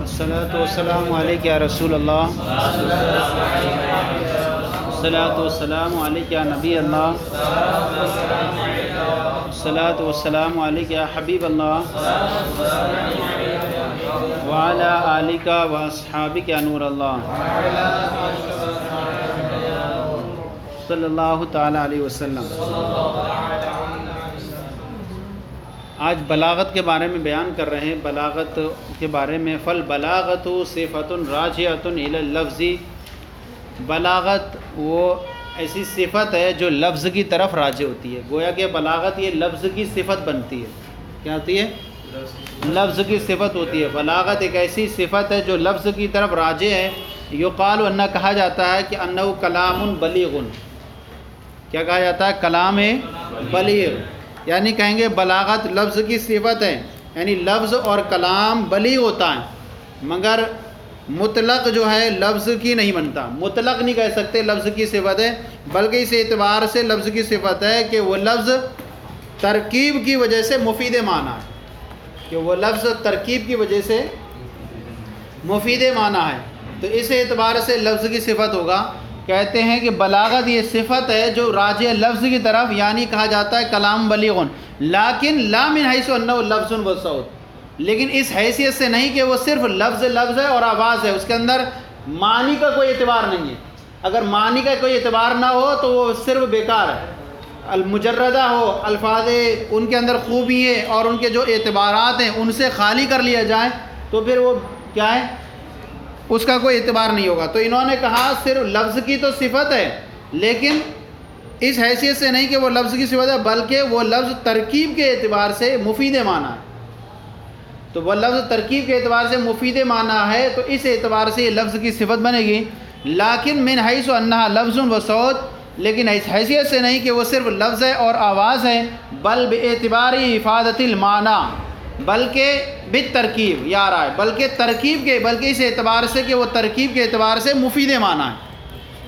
الصلاۃ والسلام علیک یا رسول اللہ، الصلاۃ والسلام علیک یا نبی اللہ، الصلاۃ والسلام علیک یا حبیب اللہ، وعلی آلک و اصحابک یا نور اللہ، صلی اللہ تعالی علیہ وسلم۔ آج بلاغت کے بارے میں بیان کر رہے ہیں۔ بلاغت کے بارے میں فالبلاغت صفۃ راجعۃ الی اللفظ، بلاغت وہ ایسی صفت ہے جو لفظ کی طرف راجع ہوتی ہے۔ گویا کہ بلاغت یہ لفظ کی صفت بنتی ہے۔ کیا ہوتی ہے؟ لفظ کی صفت ہوتی ہے۔ بلاغت ایک ایسی صفت ہے جو لفظ کی طرف راجع ہے۔ یقال انہ کہا جاتا ہے کہ انہ کلام بلیغ، کیا کہا جاتا ہے؟ کلام بلیغ، یعنی کہیں گے بلاغت لفظ کی صفت ہے، یعنی لفظ اور کلام بلیغ ہوتا ہے، مگر مطلق جو ہے لفظ کی نہیں بنتا۔ مطلق نہیں کہہ سکتے لفظ کی صفت ہے، بلکہ اس اعتبار سے لفظ کی صفت ہے کہ وہ لفظ ترکیب کی وجہ سے مفید معنی ہے، کہ وہ لفظ ترکیب کی وجہ سے مفید معنی ہے، تو اس اعتبار سے لفظ کی صفت ہوگا۔ کہتے ہیں کہ بلاغت یہ صفت ہے جو راجع لفظ کی طرف، یعنی کہا جاتا ہے کلام بلیغ، لیکن لا من حیث انہ لفظ و صوت، لیکن اس حیثیت سے نہیں کہ وہ صرف لفظ ہے اور آواز ہے، اس کے اندر معنی کا کوئی اعتبار نہیں ہے۔ اگر معنی کا کوئی اعتبار نہ ہو تو وہ صرف بیکار ہے۔ المجردہ ہو، الفاظ ان کے اندر خوبی ہے اور ان کے جو اعتبارات ہیں ان سے خالی کر لیا جائے تو پھر وہ کیا ہے؟ اس کا کوئی اعتبار نہیں ہوگا۔ تو انہوں نے کہا صرف لفظ کی تو صفت ہے، لیکن اس حیثیت سے نہیں کہ وہ لفظ کی صفت ہے، بلکہ وہ لفظ ترکیب کے اعتبار سے مفید معنی ہے۔ تو وہ لفظ ترکیب کے اعتبار سے مفید معنی ہے، تو اس اعتبار سے یہ لفظ کی صفت بنے گی۔ لیکن من حیث انہا لفظ و صوت، لیکن اس حیثیت سے نہیں کہ وہ صرف لفظ ہے اور آواز ہے، بل باعتبار افادۃ المعنی، بلکہ بالترکیب یا رائے، بلکہ ترکیب کے، بلکہ اس اعتبار سے کہ وہ ترکیب کے اعتبار سے مفید معنی ہے،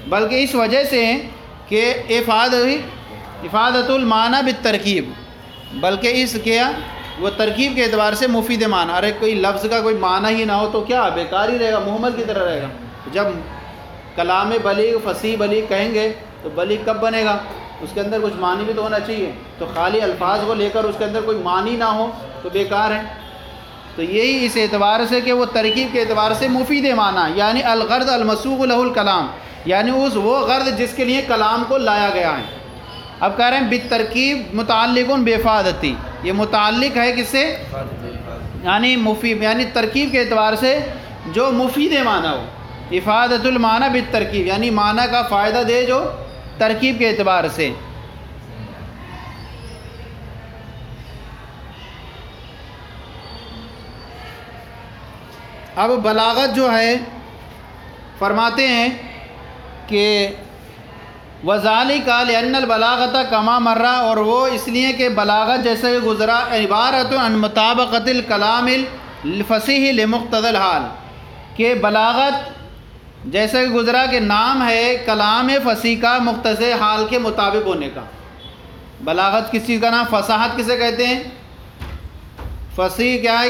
بلکہ اس وجہ سے کہ افادۃ المعنی بالترکیب، بلکہ اس کیا وہ ترکیب کے اعتبار سے مفید معنی۔ ارے کوئی لفظ کا کوئی معنی ہی نہ ہو تو کیا بیکار ہی رہے گا، محمل کی طرح رہے گا۔ جب کلام بلیغ فصیح بلیغ کہیں گے تو بلیغ کب بنے گا؟ اس کے اندر کچھ معنی بھی تو ہونا چاہیے، تو خالی الفاظ کو لے کر اس کے اندر کوئی معنی نہ ہو تو بیکار ہے۔ تو یہی اس اعتبار سے کہ وہ ترکیب کے اعتبار سے مفید معنی، یعنی الغرض المسوغ له الکلام، یعنی وہ غرض جس کے لیے کلام کو لایا گیا ہے۔ اب کہہ رہے ہیں بالترکیب متعلق بافادتی، یہ متعلق ہے کس سے؟ یعنی مفید، یعنی ترکیب کے اعتبار سے جو مفید معنی ہو۔ افادۃ المعنی بالترکیب، یعنی معنی کا فائدہ دے جو ترکیب کے اعتبار سے۔ اب بلاغت جو ہے فرماتے ہیں کہ وذالک لأن البلاغت کما مرہ، اور وہ اس لیے کہ بلاغت جیسے کہ گزرا عبارت عن مطابقت الکلام الفصیح لمقتضی الحال، کہ بلاغت جیسے کہ گزرا کہ نام ہے کلام فصیح کا مقتضی حال کے مطابق ہونے کا۔ بلاغت کس چیز کا نام؟ فصاحت کسے کہتے ہیں؟ فصیح کیا ہے؟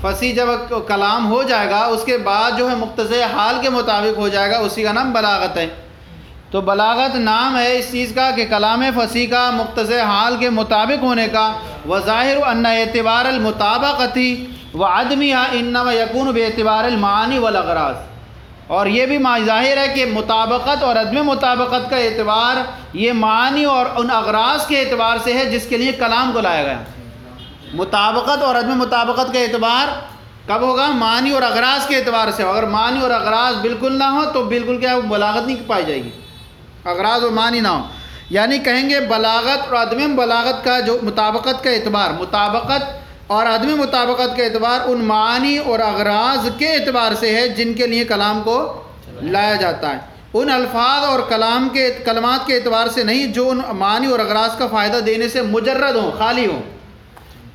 فصیح جب کلام ہو جائے گا اس کے بعد جو ہے مقتضی حال کے مطابق ہو جائے گا، اسی کا نام بلاغت ہے۔ تو بلاغت نام ہے اس چیز کا کہ کلام فصیح کا مقتضی حال کے مطابق ہونے کا۔ وظاہر ان اعتبار المطابقت وعدمها انما یکون باعتبار المعانی والاغراض، اور یہ بھی ظاہر ہے کہ مطابقت اور عدم مطابقت کا اعتبار یہ معانی اور ان اغراض کے اعتبار سے ہے جس کے لیے کلام کو لایا گیا۔ مطابقت اور عدم مطابقت کا اعتبار کب ہوگا؟ معنی اور اغراض کے اعتبار سے۔ اگر معنی اور اغراض بالکل نہ ہو تو بالکل کیا بلاغت نہیں پائی جائے گی، اغراض اور معنی نہ ہو۔ یعنی کہیں گے بلاغت اور عدم بلاغت کا جو مطابقت کا اعتبار، مطابقت اور عدم مطابقت کا اعتبار ان معانی اور اغراض کے اعتبار سے ہے جن کے لیے کلام کو لایا جاتا ہے، ان الفاظ اور کلمات کے اعتبار سے نہیں جو ان معانی اور اغراض کا فائدہ دینے سے مجرد ہوں، خالی ہوں۔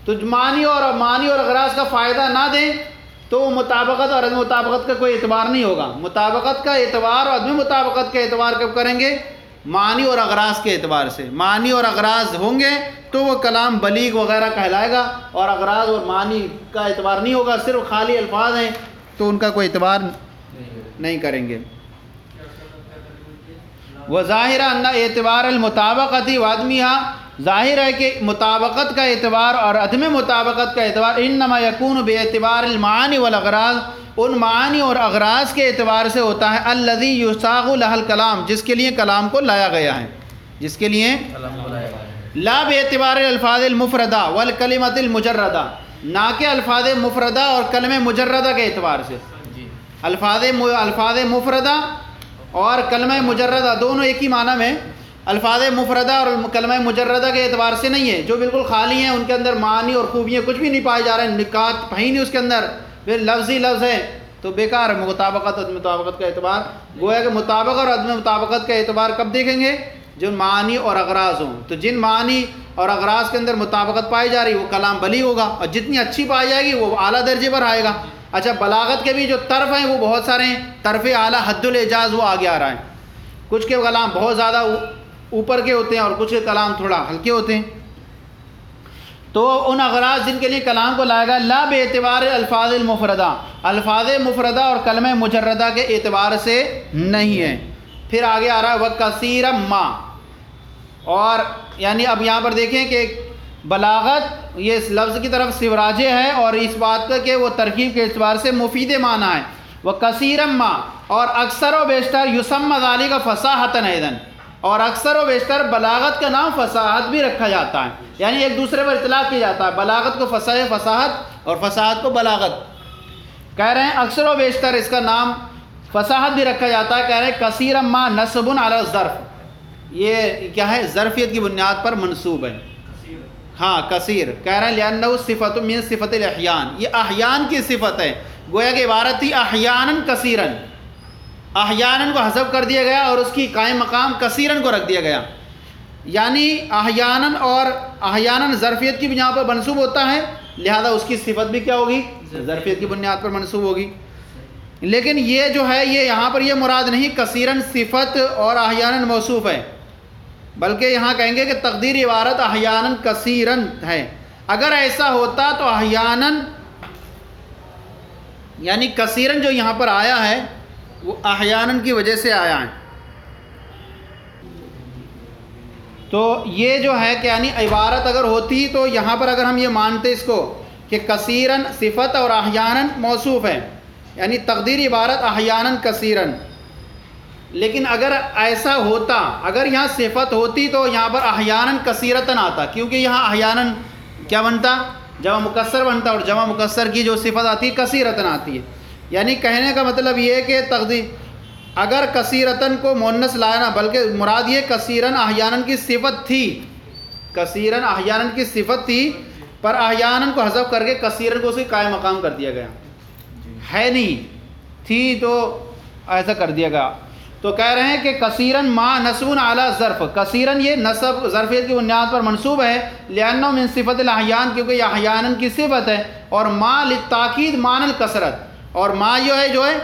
تو معنی اور اغراض کا فائدہ نہ دیں تو مطابقت اور عدم مطابقت کا کوئی اعتبار نہیں ہوگا۔ مطابقت کا اعتبار اور عدم مطابقت کا اعتبار کب کریں گے؟ معنی اور اغراض کے اعتبار سے۔ معنی اور اغراض ہوں گے تو وہ کلام بلیغ وغیرہ کہلائے گا، اور اغراض اور معنی کا اعتبار نہیں ہوگا، صرف خالی الفاظ ہیں تو ان کا کوئی اعتبار نہیں کریں گے. وظاہر ان اعتبار المطابقتی وعدمیہا، ظاہر ہے کہ مطابقت کا اعتبار اور عدم مطابقت کا اعتبار انما یکون باعتبار المعانی والاغراض، ان معانی اور اغراض کے اعتبار سے ہوتا ہے. الذی یصاغ لها الکلام، جس کے لیے کلام کو لایا گیا ہے، جس کے لیے لا باعتبار الفاظ المفردہ والکلمۃ المجردہ، نہ کہ الفاظ مفردہ اور کلمہ مجردہ کے اعتبار سے. الفاظ مفردہ اور کلمہ مجردہ دونوں ایک ہی معنی میں، الفاظ مفردہ اور کلمہ مجردہ کے اعتبار سے نہیں ہے، جو بالکل خالی ہیں، ان کے اندر معانی اور خوبیاں کچھ بھی نہیں پائے جا رہے ہیں، نکات ہی نہیں اس کے اندر، پھر لفظ ہی لفظ ہے تو بیکار ہے. مطابقت عدم مطابقت کا اعتبار، گویا کہ مطابقت اور عدم مطابقت کا اعتبار کب دیکھیں گے؟ جو معانی اور اغراض ہوں. تو جن معانی اور اغراض کے اندر مطابقت پائی جا رہی وہ کلام بلی ہوگا، اور جتنی اچھی پائی جائے گی وہ اعلیٰ درجے پر آئے گا. اچھا، بلاغت کے بھی جو طرف ہیں وہ بہت سارے ہیں، طرف اعلیٰ حد الاعجاز وہ آگے آ رہا ہے. کچھ کے کلام بہت زیادہ اوپر کے ہوتے ہیں اور کچھ کے کلام تھوڑا ہلکے ہوتے ہیں. تو ان اغراض جن کے لیے کلام کو لائے گا لا بے اعتبار الفاظ المفردہ، الفاظ مفردہ اور کلمہ مجردہ کے اعتبار سے نہیں ہے. پھر آگے آ رہا ہے وَكَثِيرًا مَا، اور یعنی اب یہاں پر دیکھیں کہ بلاغت یہ اس لفظ کی طرف سوراجے ہے، اور اس بات کا کہ وہ ترکیب کے اعتبار سے مفید معنی ہے. وَكَثِيرًا مَا، اور اکثر و بیشتر یسمى ذلك فصاحةً ایضاً، اور اکثر و بیشتر بلاغت کا نام فصاحت بھی رکھا جاتا ہے، یعنی ایک دوسرے پر اطلاق کیا جاتا ہے. بلاغت کو فصاحت اور فصاحت کو بلاغت کہہ رہے ہیں. اکثر و بیشتر اس کا نام فصاحت بھی رکھا جاتا ہے. کہہ رہے ہیں کثیرا ما نصب علی الظرف، یہ کیا ہے؟ ظرفیت کی بنیاد پر منصوب ہے. ہاں کثیر کہہ رہے ہیں لأنہ صفت من صفت الاحیان، یہ احیان کی صفت ہے. گویا کہ عبارت تھی احیانا کثیرن، احیانا کو حذف کر دیا گیا اور اس کی قائم مقام کثیرن کو رکھ دیا گیا. یعنی احیانا اور احیانا ظرفیت کی بنیاد پر منصوب ہوتا ہے، لہذا اس کی صفت بھی کیا ہوگی؟ ظرفیت کی بنیاد پر منصوب ہوگی. لیکن یہ جو ہے یہ یہاں پر یہ مراد نہیں کثیرن صفت اور احیانا موصوف ہے، بلکہ یہاں کہیں گے کہ تقدیر عبارت احیانا کثیرن ہے. اگر ایسا ہوتا تو احیانا یعنی کثیرن جو یہاں پر آیا ہے وہ احیانا کی وجہ سے آیا ہے. تو یہ جو ہے کہ یعنی عبارت اگر ہوتی تو یہاں پر اگر ہم یہ مانتے اس کو کہ کثیرن صفت اور احیانا موصوف ہے، یعنی تقدیر عبارت احیانا کثیرن، لیکن اگر ایسا ہوتا، اگر یہاں صفت ہوتی تو یہاں پر احیانا کثیرتن آتا، کیونکہ یہاں احیانا کیا بنتا؟ جمع مکسر بنتا، اور جمع مکسر کی جو صفت آتی ہے کثیرتن آتی ہے. یعنی کہنے کا مطلب یہ ہے کہ تقدیر اگر کثیرتن کو مؤنث لایا نہ، بلکہ مراد یہ کثیرن احیانا کی صفت تھی، کثیرن احیانا کی صفت تھی، پر احیانا کو حذف کر کے کثیرن کو اس کی قائم مقام کر دیا گیا. ہے نہیں تھی تو ایسا کر دیا گیا. تو کہہ رہے ہیں کہ کثیرن ما نصب علی ظرف، کثیرن یہ نصب ظرفیت کی بنیاد پر منصوب ہے، لأنہ من صفت الاحیان، کیونکہ یہ احیانا کی صفت ہے. اور ما للتاکید معنی الکثرت، اور ما جو ہے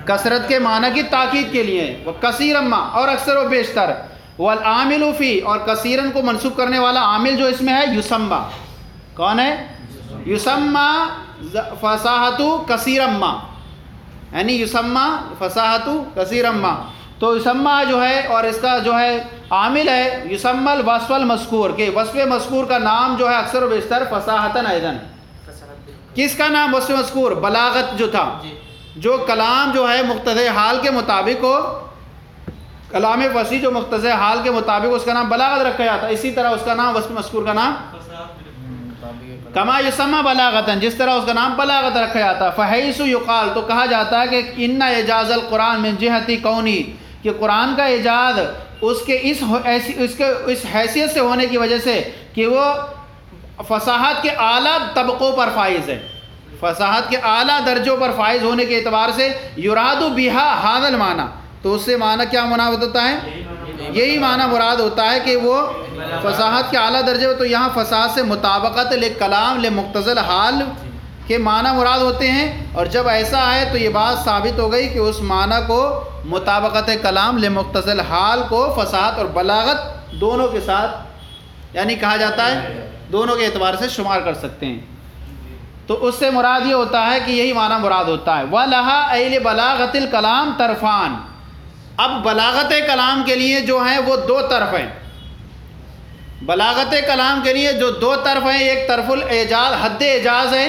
کثرت کے معنی کی تاکید کے لیے. وہ کثیرن ما اور اکثر و بیشتر. والعامل فی، اور کثیرن کو منصوب کرنے والا عامل جو اس میں ہے یسمى، کون ہے؟ یسمى فصاحت کثیرا ما، یعنی یسمى فصاحت کثیرا ما. تو یسمى جو ہے اور اس کا جو ہے عامل ہے یسمى الوصف المذکور، کہ وصف مذکور کا نام جو ہے اکثر و بیشتر فصاحتاً ایضاً. کس کا نام وصف مذکور؟ بلاغت جو تھا، جو کلام جو ہے مقتضی حال کے مطابق ہو، کلام فصیح جو مقتضی حال کے مطابق اس کا نام بلاغت رکھا جاتا ہے، اسی طرح اس کا نام وصف مذکور کا نام کما یسمى بلاغتاً، جس طرح اس کا نام بلاغت رکھا جاتا ہے. فحیث یقال، تو کہا جاتا ہے کہ ان اعجاز القرآن من جہت کونی، کہ قرآن کا اعجاز اس کے اس حیثیت سے ہونے کی وجہ سے کہ وہ فصاحت کے اعلیٰ طبقوں پر فائز ہے، فصاحت کے اعلیٰ درجوں پر فائز ہونے کے اعتبار سے یراد بہا ھذا المعنی، تو اس سے معنی کیا مراد ہوتا ہے؟ یہی معنی مراد ہوتا ہے کہ وہ فصاحت کے اعلیٰ درجے. تو یہاں فصاحت سے مطابقت لکلام لمقتضی الحال کے معنی مراد ہوتے ہیں، اور جب ایسا ہے تو یہ بات ثابت ہو گئی کہ اس معنی کو مطابقت کلام لمقتضی الحال کو فصاحت اور بلاغت دونوں کے ساتھ یعنی کہا جاتا ہے، دونوں کے اعتبار سے شمار کر سکتے ہیں. تو اس سے مراد یہ ہوتا ہے کہ یہی معنی مراد ہوتا ہے وَلَهَا أَيْ لِبَلَاغَةِ الْكَلَامِ طَرْفَانِ. اب بلاغت کلام کے لیے جو ہیں وہ دو طرف ہیں. بلاغت کلام کے لیے جو دو طرف ہیں، ایک طرف الاعجاز حد اعجاز ہے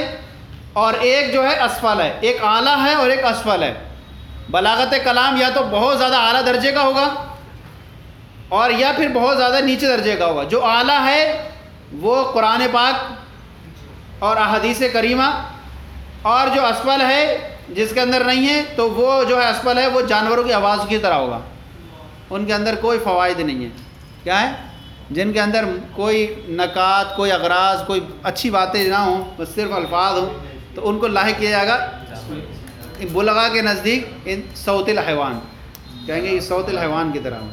اور ایک جو ہے اسفل ہے، ایک اعلیٰ ہے اور ایک اسفل ہے. بلاغت کلام یا تو بہت زیادہ اعلیٰ درجے کا ہوگا اور یا پھر بہت زیادہ نیچے درجے کا ہوگا. جو اعلیٰ ہے وہ قرآن پاک اور احادیث کریمہ، اور جو اسفل ہے جس کے اندر نہیں ہے تو وہ جو ہے اسفل ہے وہ جانوروں کی آواز کی طرح ہوگا. ان کے اندر کوئی فوائد نہیں ہے. کیا ہے؟ جن کے اندر کوئی نکات، کوئی اغراض، کوئی اچھی باتیں نہ ہوں، بس صرف الفاظ ہوں، تو ان کو لاحق کیا جائے گا بلغا کے نزدیک ان صوت الحیوان، کہیں گے یہ صوت الحیوان کی طرح ہو.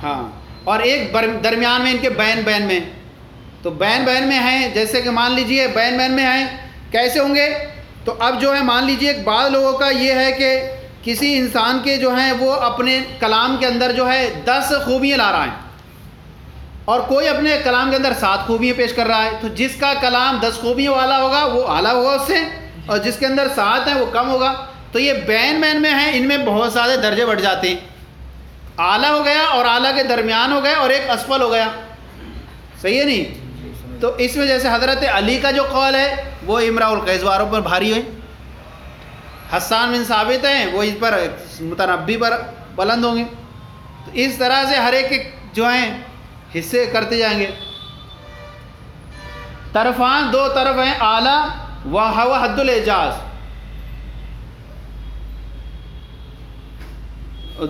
ہاں. اور ایک درمیان میں ان کے بین میں، تو بین میں ہیں، جیسے کہ مان لیجئے بین میں ہیں کیسے ہوں گے؟ تو اب جو ہے مان لیجئے بعض لوگوں کا یہ ہے کہ کسی انسان کے جو ہیں وہ اپنے کلام کے اندر جو ہے 10 خوبیاں لا رہا ہے اور کوئی اپنے کلام کے اندر 7 خوبیاں پیش کر رہا ہے. تو جس کا کلام 10 خوبیوں والا ہوگا وہ اعلیٰ ہوگا اس سے، اور جس کے اندر 7 ہیں وہ کم ہوگا. تو یہ بین میں ہیں، ان میں بہت سارے درجے بڑھ جاتے ہیں. اعلیٰ ہو گیا اور اعلیٰ کے درمیان ہو گیا اور ایک اسفل ہو گیا. صحیح ہے نہیں؟ تو اس میں جیسے حضرت علی کا جو قول ہے وہ امراء القیس والوں پر بھاری ہوئے، حسان بن ثابت ہیں وہ اس پر متنبی پر بلند ہوں گے. تو اس طرح سے ہر ایک جو ہیں حصے کرتے جائیں گے. طرفان دو طرف ہیں، اعلیٰ و حد الاعجاز.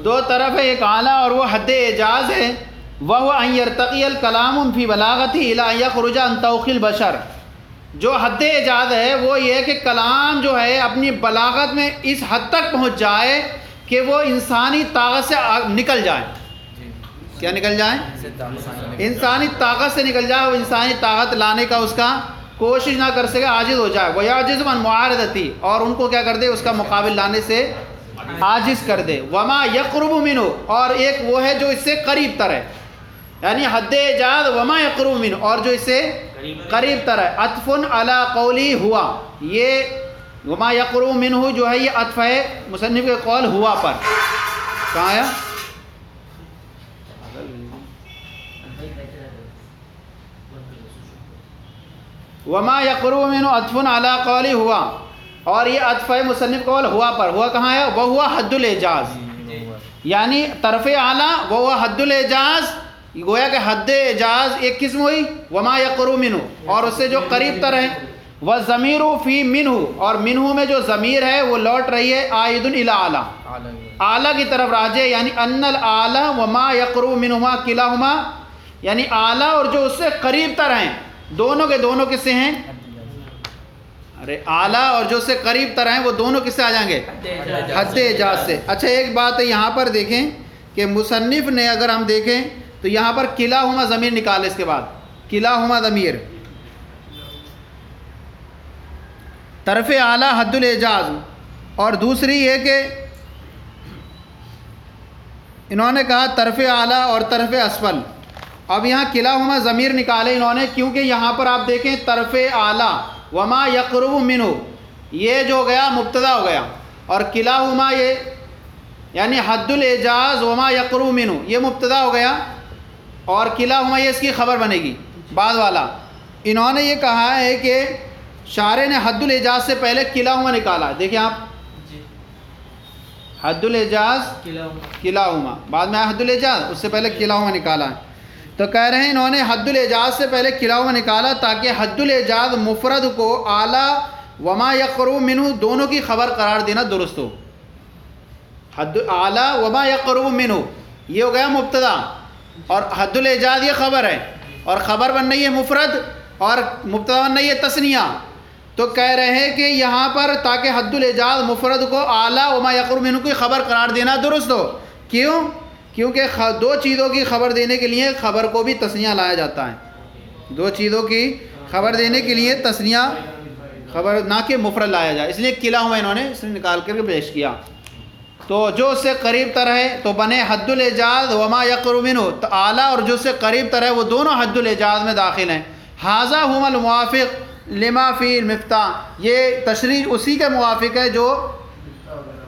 دو طرف ہے، ایک اعلیٰ اور وہ حد اعجاز ہے. وَهُوَ أَن يَرْتَقِيَ الْكَلَامُ فِي بَلَاغَتِهِ إِلَىٰ أَن يَخْرُجَ عَن طَوْقِ الْبَشَرِ. جو حد اعجاز ہے وہ یہ ہے کہ کلام جو ہے اپنی بلاغت میں اس حد تک پہنچ جائے کہ وہ انسانی طاقت سے نکل جائے. کیا نکل جائے؟ انسانی طاقت سے نکل جائے. وہ انسانی طاقت لانے کا اس کا کوشش نہ کر سکے، عاجز ہو جائے. وَيَعْجِزُ عَن مُعَارَضَتِهِ، اور ان کو کیا کر دے؟ اس کا مقابل لانے سے عاجز کر دے. وَمَا يَقْرُبُ مِنْهُ، اور ایک وہ ہے جو اس سے قریب تر ہے، یعنی حد اعجاز وما یقرب منہ، اور جو اس سے قریب تر ہے. عطف علی قولی ہوا، یہ وما یقرب منہ جو ہے یہ عطف ہے مصنف کے قول ہوا پر. کہاں آیا؟ وما یقرب منہ عطف علی قولی ہوا، اور یہ عطف ہے مصنف قول ہوا پر. ہوا کہاں ہے؟ وہ ہوا حد الاعجاز، یعنی طرف اعلیٰ وہ ہوا حد الاعجاز. گویا کہ حد اعجاز ایک قسم ہوئی، وما یقرب منہ، اور اس سے جو قریب تر ہے. والضمیر فی منہ، اور منہ میں جو ضمیر ہے وہ لوٹ رہی ہے عائد الی اعلیٰ، اعلیٰ کی طرف راجع، یعنی ان الاعلیٰ وما یقرب منہما کلاہما، یعنی اعلیٰ اور جو اس سے قریب تر ہیں دونوں کے دونوں کس سے ہیں؟ ارے اعلیٰ اور جو اس سے قریب تر ہیں وہ دونوں کس سے آ جائیں گے؟ حد اعجاز سے. اچھا ایک بات ہے یہاں پر دیکھیں کہ مصنف نے اگر ہم دیکھیں تو یہاں پر کلاہما ضمیر نکالے، اس کے بعد کلاہما ضمیر طرف اعلیٰ حد الاعجاز، اور دوسری یہ کہ انہوں نے کہا طرف اعلیٰ اور طرف اسفل. اب یہاں کلاہما ضمیر نکالے انہوں نے، کیونکہ یہاں پر آپ دیکھیں طرف اعلیٰ وما یقرب منہ یہ جو ہو گیا مبتدا ہو گیا، اور کلاہما یہ یعنی حد الاعجاز وما یقرب منہ یہ مبتدا ہو گیا، اور کلاہما یہ اس کی خبر بنے گی بعد والا. انہوں نے یہ کہا ہے کہ شارح نے حد الاعجاز سے پہلے کلاہما نکالا. دیکھیں آپ حد الاعجاز کلاہما، بعد میں حد الاعجاز، اس سے پہلے کلاہما نکالا ہے. تو کہہ رہے ہیں انہوں نے حد الاعجاز سے پہلے کلاہما نکالا تاکہ حد الاعجاز مفرد کو اعلیٰ وما یقرب منہ دونوں کی خبر قرار دینا درست ہو. حد اعلیٰ وما یقرب منہ یہ ہو گیا مبتدا، اور حد الاعجاز یہ خبر ہے، اور خبر بن رہی ہے مفرد اور مبتدا بن رہی ہے تثنیہ. تو کہہ رہے ہیں کہ یہاں پر تاکہ حد الاعجاز مفرد کو اعلیٰ وما یقرب منہ کی خبر قرار دینا درست ہو. کیوں؟ کیونکہ دو چیزوں کی خبر دینے کے لیے خبر کو بھی تثنیہ لایا جاتا ہے. دو چیزوں کی خبر دینے کے لیے تثنیہ خبر نہ کہ مفرد لایا جائے، اس لیے کلاہما انہوں نے اس نے نکال کر کے پیش کیا. تو جو اس سے قریب تر ہے تو بنے حد الاعجاز وما یقرب منہ، تو اعلیٰ اور جو اس سے قریب تر ہے وہ دونوں حد الاعجاز میں داخل ہیں. ھذا ھو الموافق لما فی المفتاح، یہ تشریح اسی کے موافق ہے جو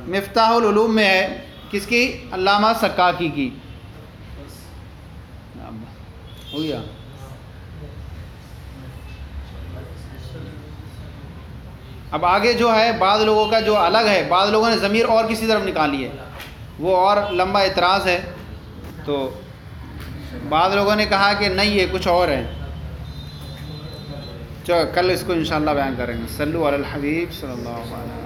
مفتاح العلوم میں ہے، کس کی؟ علامہ سکاکی کی. ہو گیا. اب آگے جو ہے بعض لوگوں کا جو الگ ہے، بعض لوگوں نے ضمیر اور کسی طرف نکالی ہے، وہ اور لمبا اعتراض ہے. تو بعض لوگوں نے کہا کہ نہیں یہ کچھ اور ہے. چلو کل اس کو انشاءاللہ بیان کریں گے. صلو علی الحبیب صلی اللہ علیہ وسلم.